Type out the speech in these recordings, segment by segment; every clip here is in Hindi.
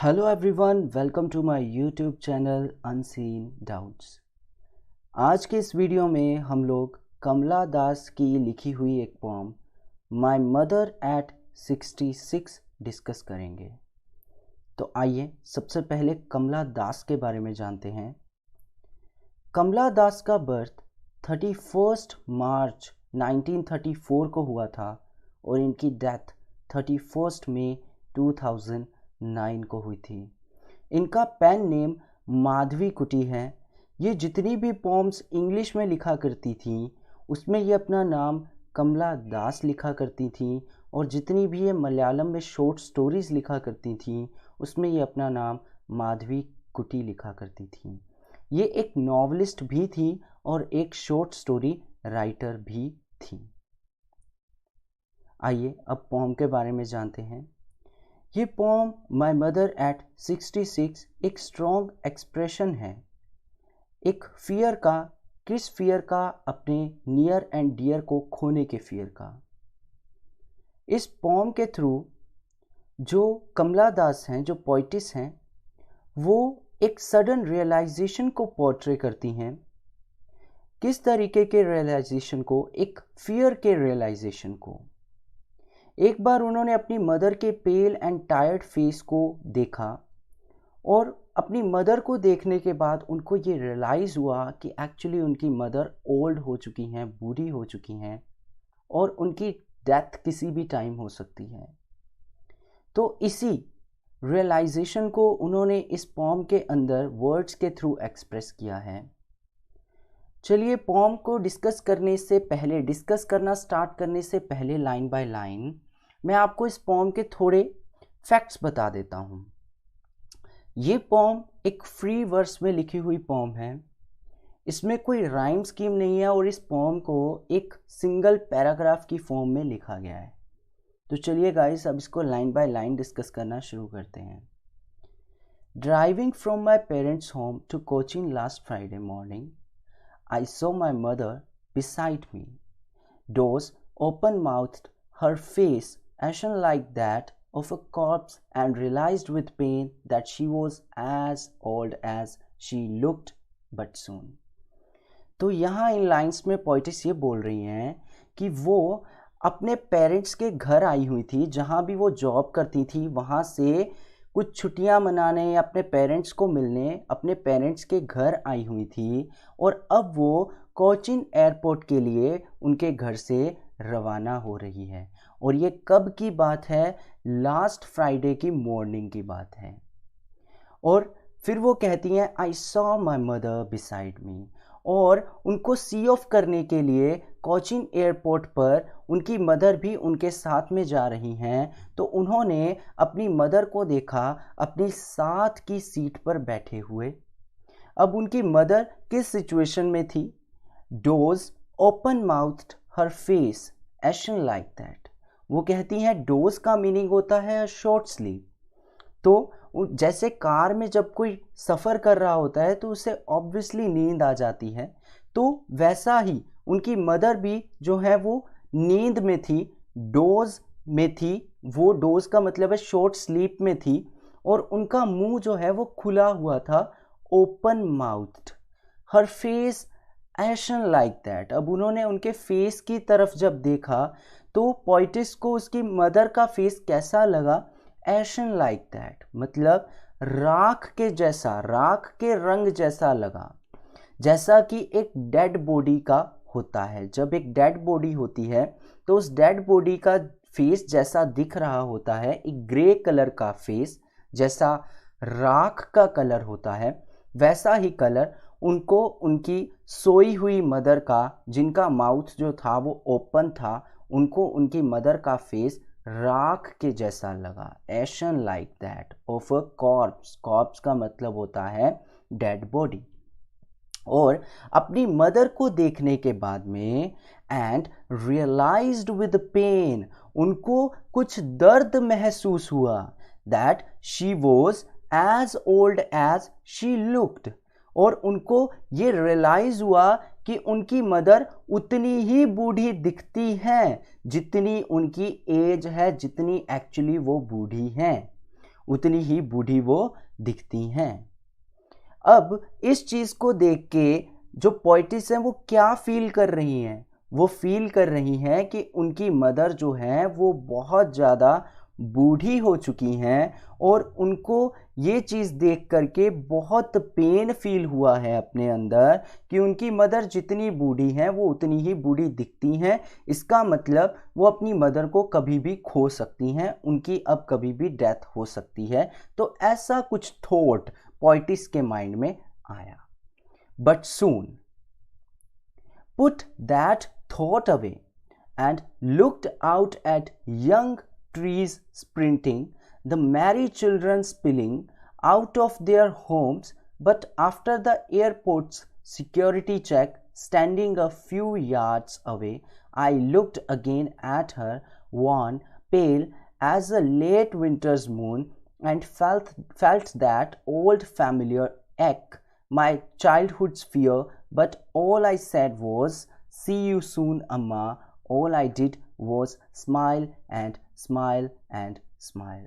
Hello everyone, welcome to my YouTube channel unseen doubts. आज के इस वीडियो में हम लोग कमला दास की लिखी हुई एक poem my mother at 66 discuss करेंगे। तो आइए सबसे पहले कमला दास के बारे में जानते हैं। कमला दास का बर्थ 31 मार्च 1934 को हुआ था और इनकी डेथ 31 मई 2009 को हुई थी। इनका पेन नेम माधवी कुटी है। ये जितनी भी पोम्स इंग्लिश में लिखा करती थी उसमें ये अपना नाम कमला दास लिखा करती थी, और जितनी भी ये मलयालम में शॉर्ट स्टोरीज लिखा करती थी उसमें ये अपना नाम माधवी कुटी लिखा करती थी। ये एक नॉवलिस्ट भी थी और एक शॉर्ट स्टोरी राइटर भी थी। आइए अब पोम के बारे में जानते हैं। ये पोम माय मदर एट 66 एक स्ट्रॉन्ग एक्सप्रेशन है एक फियर का। किस फियर का? अपने नियर एंड डियर को खोने के फियर का। इस पोम के थ्रू जो कमला दास हैं, जो पोइटिस हैं, वो एक सडन रियलाइजेशन को पोर्ट्रे करती हैं। किस तरीके के रियलाइजेशन को? एक फियर के रियलाइजेशन को। एक बार उन्होंने अपनी मदर के पेल एंड टायर्ड फेस को देखा, और अपनी मदर को देखने के बाद उनको ये रियलाइज़ हुआ कि एक्चुअली उनकी मदर ओल्ड हो चुकी हैं, बूढ़ी हो चुकी हैं, और उनकी डेथ किसी भी टाइम हो सकती है। तो इसी रियलाइजेशन को उन्होंने इस पोम के अंदर वर्ड्स के थ्रू एक्सप्रेस किया है। चलिए पोम को डिस्कस करना स्टार्ट करने से पहले लाइन बाय लाइन मैं आपको इस पोम के थोड़े फैक्ट्स बता देता हूँ। ये पोम एक फ्री वर्स में लिखी हुई पोम है। इसमें कोई राइम स्कीम नहीं है और इस पोम को एक सिंगल पैराग्राफ की फॉर्म में लिखा गया है। तो चलिए गाइस अब इसको लाइन बाय लाइन डिस्कस करना शुरू करते हैं। Driving from my parents home to Cochin last Friday morning, I saw my mother beside me. Doors open-mouthed, her face ashen like that of a corpse, and realized with pain that she was as old as she looked but soon. तो यहाँ इन लाइंस में पोइटिस ये बोल रही हैं कि वो अपने पेरेंट्स के घर आई हुई थी, जहाँ भी वो जॉब करती थी वहाँ से कुछ छुट्टियां मनाने या अपने पेरेंट्स को मिलने अपने पेरेंट्स के घर आई हुई थी, और अब वो कोचीन एयरपोर्ट के लिए उनके घर से रवाना हो रही है। और ये कब की बात है? लास्ट फ्राइडे की मॉर्निंग की बात है। और फिर वो कहती हैं I saw my mother beside me, और उनको सी ऑफ करने के लिए कोचीन एयरपोर्ट पर उनकी मदर भी उनके साथ में जा रही हैं। तो उन्होंने अपनी मदर को देखा अपनी साथ की सीट पर बैठे हुए। अब उनकी मदर किस सिचुएशन में थी? Those open mouthed, her face ashen like that. वो कहती हैं डोज का मीनिंग होता है शॉर्ट स्लीप। तो जैसे कार में जब कोई सफ़र कर रहा होता है तो उसे ऑब्वियसली नींद आ जाती है, तो वैसा ही उनकी मदर भी जो है वो नींद में थी, डोज में थी। वो डोज का मतलब है शॉर्ट स्लीप में थी, और उनका मुंह जो है वो खुला हुआ था, open mouthed, her face ashen like that. अब उन्होंने उनके फेस की तरफ जब देखा तो पोइटिस को उसकी मदर का फेस कैसा लगा? एशन लाइक दैट, मतलब राख के जैसा, राख के रंग जैसा लगा, जैसा कि एक डेड बॉडी का होता है। जब एक डेड बॉडी होती है तो उस डेड बॉडी का फेस जैसा दिख रहा होता है, एक ग्रे कलर का फेस जैसा राख का कलर होता है, वैसा ही कलर उनको उनकी सोई हुई मदर का, जिनका माउथ जो था वो ओपन था, उनको उनकी मदर का फेस राख के जैसा लगा। एशन like that of a corps. Corps का मतलब होता है डेड बॉडी। और अपनी मदर को देखने के बाद में एंड रियलाइज्ड विद पेन, उनको कुछ दर्द महसूस हुआ, that she was as old as she looked, और उनको ये रियलाइज हुआ कि उनकी मदर उतनी ही बूढ़ी दिखती हैं जितनी उनकी एज है, जितनी एक्चुअली वो बूढ़ी हैं। उतनी ही बूढ़ी वो दिखती हैं। अब इस चीज़ को देख के जो पोइटिस हैं वो क्या फील कर रही हैं? वो फील कर रही हैं कि उनकी मदर जो हैं वो बहुत ज़्यादा बूढ़ी हो चुकी हैं और उनको ये चीज़ देख कर के बहुत पेन फील हुआ है अपने अंदर कि उनकी मदर जितनी बूढ़ी हैं वो उतनी ही बूढ़ी दिखती हैं। इसका मतलब वो अपनी मदर को कभी भी खो सकती हैं, उनकी अब कभी भी डेथ हो सकती है। तो ऐसा कुछ थॉट पोइटिस के माइंड में आया। But soon put that thought away and looked out at young trees sprinting, the merry children spilling out of their homes. But after the airport's security check, standing a few yards away, I looked again at her, wan, pale as a late winter's moon, and felt that old familiar ache, my childhood's fear. But all I said was, "See you soon, Amma." All I did was smile and smile and smile.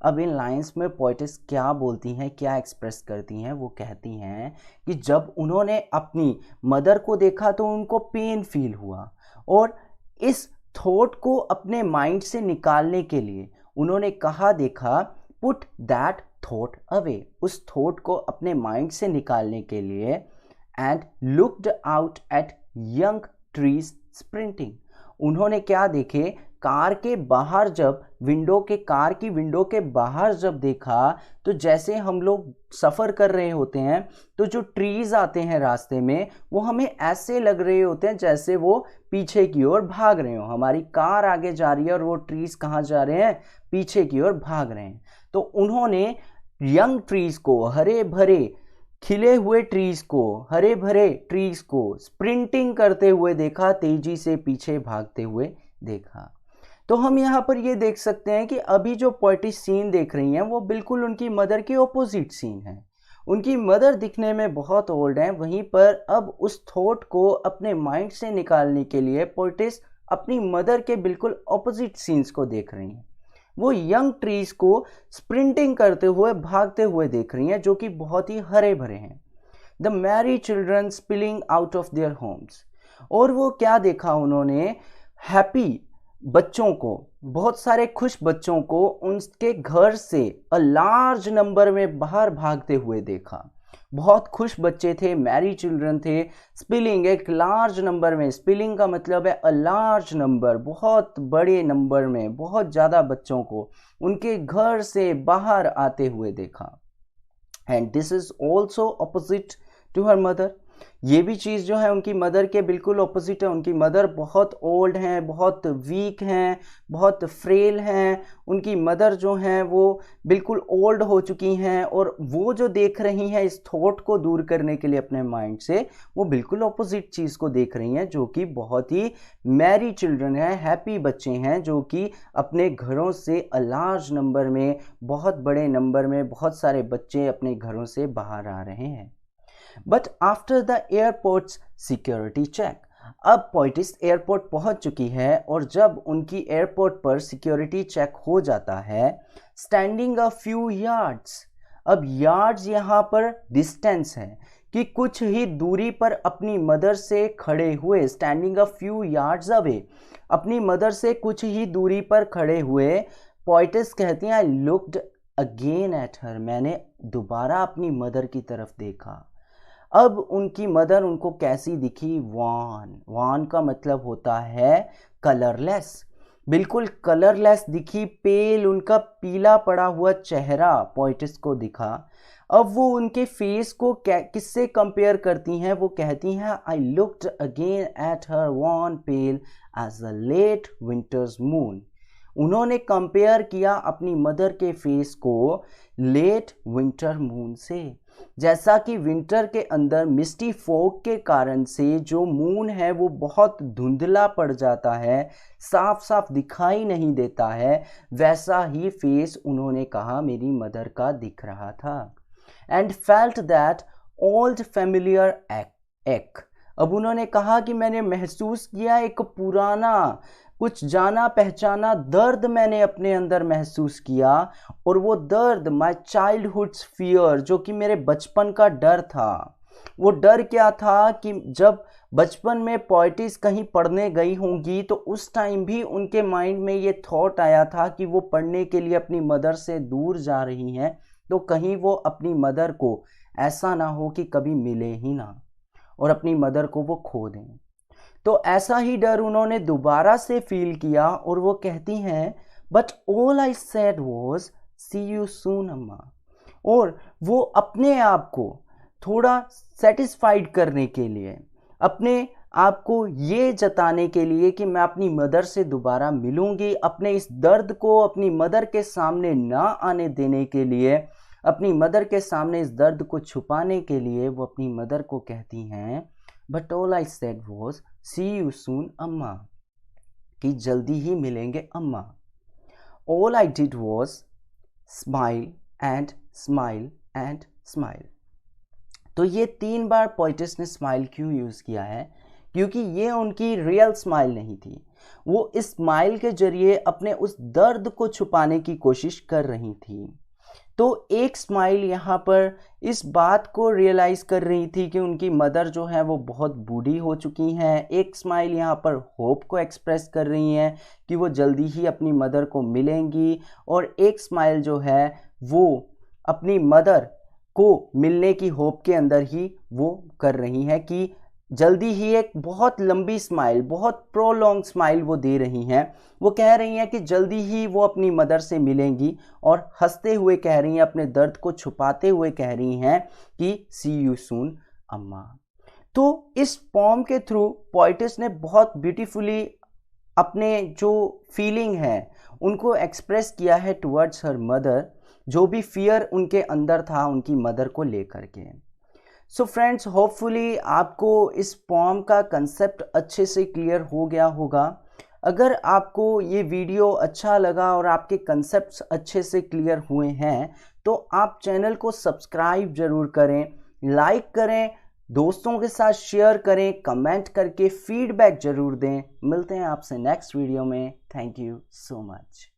अब इन लाइंस में पोइटिस क्या बोलती हैं, क्या एक्सप्रेस करती हैं? वो कहती हैं कि जब उन्होंने अपनी मदर को देखा तो उनको पेन फील हुआ और इस थॉट को अपने माइंड से निकालने के लिए उन्होंने कहा देखा पुट दैट थॉट अवे, उस थॉट को अपने माइंड से निकालने के लिए and looked out at young trees sprinting. उन्होंने क्या देखे? कार के बाहर जब कार की विंडो के बाहर जब देखा तो जैसे हम लोग सफ़र कर रहे होते हैं तो जो ट्रीज आते हैं रास्ते में वो हमें ऐसे लग रहे होते हैं जैसे वो पीछे की ओर भाग रहे हो। हमारी कार आगे जा रही है और वो ट्रीज कहाँ जा रहे हैं? पीछे की ओर भाग रहे हैं। तो उन्होंने यंग ट्रीज को, हरे भरे खिले हुए ट्रीज को, हरे भरे ट्रीज को स्प्रिंटिंग करते हुए देखा, तेजी से पीछे भागते हुए देखा। तो हम यहाँ पर ये देख सकते हैं कि अभी जो पोइटिस सीन देख रही हैं वो बिल्कुल उनकी मदर के ऑपोजिट सीन है। उनकी मदर दिखने में बहुत ओल्ड हैं, वहीं पर अब उस थॉट को अपने माइंड से निकालने के लिए पोइटिस अपनी मदर के बिल्कुल ऑपोजिट सीन्स को देख रही हैं। वो यंग ट्रीज को स्प्रिंटिंग करते हुए, भागते हुए देख रही हैं जो कि बहुत ही हरे भरे हैं। The Mary children spilling out of their homes, और वो क्या देखा उन्होंने? हैप्पी बच्चों को, बहुत सारे खुश बच्चों को उनके घर से अ लार्ज नंबर में बाहर भागते हुए देखा। बहुत खुश बच्चे थे, मैरी चिल्ड्रन थे, स्पिलिंग एक लार्ज नंबर में, स्पिलिंग का मतलब है अ लार्ज नंबर, बहुत बड़े नंबर में, बहुत ज़्यादा बच्चों को उनके घर से बाहर आते हुए देखा। And this is also opposite to her mother, ये भी चीज़ जो है उनकी मदर के बिल्कुल ऑपोजिट है। उनकी मदर बहुत ओल्ड हैं, बहुत वीक हैं, बहुत फ्रेल हैं। उनकी मदर जो हैं वो बिल्कुल ओल्ड हो चुकी हैं और वो जो देख रही हैं इस थॉट को दूर करने के लिए अपने माइंड से, वो बिल्कुल ऑपोजिट चीज़ को देख रही हैं जो कि बहुत ही मैरी चिल्ड्रन हैं, हैप्पी बच्चे हैं जो कि अपने घरों से अ लार्ज नंबर में, बहुत बड़े नंबर में बहुत सारे बच्चे अपने घरों से बाहर आ रहे हैं। But after the airports security check, अब पोइटिस एयरपोर्ट पहुंच चुकी है और जब उनकी एयरपोर्ट पर सिक्योरिटी चेक हो जाता है, स्टैंडिंग अ फ्यू यार्ड्स, अब यार्ड्स यहाँ पर डिस्टेंस है कि कुछ ही दूरी पर अपनी मदर से खड़े हुए, standing a few yards away, अपनी मदर से कुछ ही दूरी पर खड़े हुए पोइटिस कहती हैं आई लुक्ड अगेन एट हर, मैंने दोबारा अपनी मदर की तरफ देखा। अब उनकी मदर उनको कैसी दिखी? वान, वान का मतलब होता है कलरलेस, बिल्कुल कलरलेस दिखी, पेल, उनका पीला पड़ा हुआ चेहरा पोइटिस को दिखा। अब वो उनके फेस को किससे कंपेयर करती हैं? वो कहती हैं I looked again at her wan pale as a late winter's moon. उन्होंने कंपेयर किया अपनी मदर के फेस को लेट विंटर मून से, जैसा कि विंटर के अंदर मिस्टी फॉग के कारण से जो मून है वो बहुत धुंधला पड़ जाता है, साफ साफ दिखाई नहीं देता है, वैसा ही फेस उन्होंने कहा मेरी मदर का दिख रहा था। And felt that old familiar एक, अब उन्होंने कहा कि मैंने महसूस किया एक पुराना कुछ जाना पहचाना दर्द मैंने अपने अंदर महसूस किया, और वो दर्द माय चाइल्डहुड्स फियर, जो कि मेरे बचपन का डर था। वो डर क्या था कि जब बचपन में पोएटिस कहीं पढ़ने गई होंगी तो उस टाइम भी उनके माइंड में ये थॉट आया था कि वो पढ़ने के लिए अपनी मदर से दूर जा रही हैं, तो कहीं वो अपनी मदर को ऐसा ना हो कि कभी मिले ही ना और अपनी मदर को वो खो दें। तो ऐसा ही डर उन्होंने दोबारा से फील किया और वो कहती हैं, but all I said was see you soon अम्मा। और वो अपने आप को थोड़ा सेटिस्फाइड करने के लिए, अपने आप को ये जताने के लिए कि मैं अपनी मदर से दोबारा मिलूंगी, अपने इस दर्द को अपनी मदर के सामने ना आने देने के लिए, अपनी मदर के सामने इस दर्द को छुपाने के लिए वो अपनी मदर को कहती हैं, but all I said was see you soon अम्मा, कि जल्दी ही मिलेंगे अम्मा। All I did was smile and smile and smile. तो ये 3 बार पोएटिस ने स्माइल क्यों यूज़ किया है? क्योंकि ये उनकी रियल स्माइल नहीं थी। वो इस स्माइल के जरिए अपने उस दर्द को छुपाने की कोशिश कर रही थी। तो एक स्माइल यहाँ पर इस बात को रियलाइज़ कर रही थी कि उनकी मदर जो है वो बहुत बूढ़ी हो चुकी हैं। एक स्माइल यहाँ पर होप को एक्सप्रेस कर रही हैं कि वो जल्दी ही अपनी मदर को मिलेंगी, और एक स्माइल जो है वो अपनी मदर को मिलने की होप के अंदर ही वो कर रही हैं कि जल्दी ही एक बहुत लंबी स्माइल, बहुत प्रोलॉन्ग स्माइल वो दे रही हैं। वो कह रही हैं कि जल्दी ही वो अपनी मदर से मिलेंगी और हंसते हुए कह रही हैं, अपने दर्द को छुपाते हुए कह रही हैं कि सी यू सून अम्मा। तो इस पोम के थ्रू पोएटिस ने बहुत ब्यूटीफुली अपने जो फीलिंग है उनको एक्सप्रेस किया है टुवर्ड्स हर मदर, जो भी फियर उनके अंदर था उनकी मदर को लेकर के। सो फ्रेंड्स, होपफुली आपको इस पोम का कंसेप्ट अच्छे से क्लियर हो गया होगा। अगर आपको ये वीडियो अच्छा लगा और आपके कंसेप्ट्स अच्छे से क्लियर हुए हैं तो आप चैनल को सब्सक्राइब ज़रूर करें, लाइक करें, दोस्तों के साथ शेयर करें, कमेंट करके फीडबैक ज़रूर दें। मिलते हैं आपसे नेक्स्ट वीडियो में। Thank you so much.